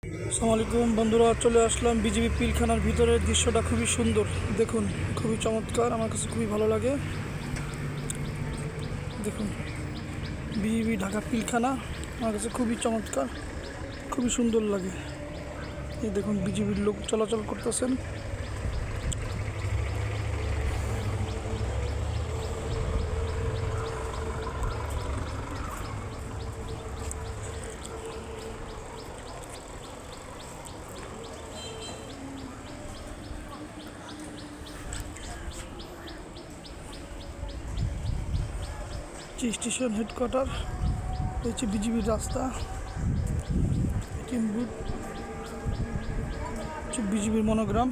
আসসালামু আলাইকুম বন্ধুরা, চলে আসলাম বিজিবি পিলখানার ভিতরের দৃশ্যটা খুবই সুন্দর। দেখুন, খুবই চমৎকার, আমার কাছে খুবই ভালো লাগে। দেখুন, বিজিবি ঢাকা পিলখানা আমার কাছে খুবই চমৎকার, খুবই সুন্দর লাগে। এই দেখুন, বিজিবির লোক চলাচল করতেছেন। স্টেশন হেডকোয়ার্টার, হচ্ছে বিজিবির রাস্তা, বুথ, বিজিবির মনোগ্রাম।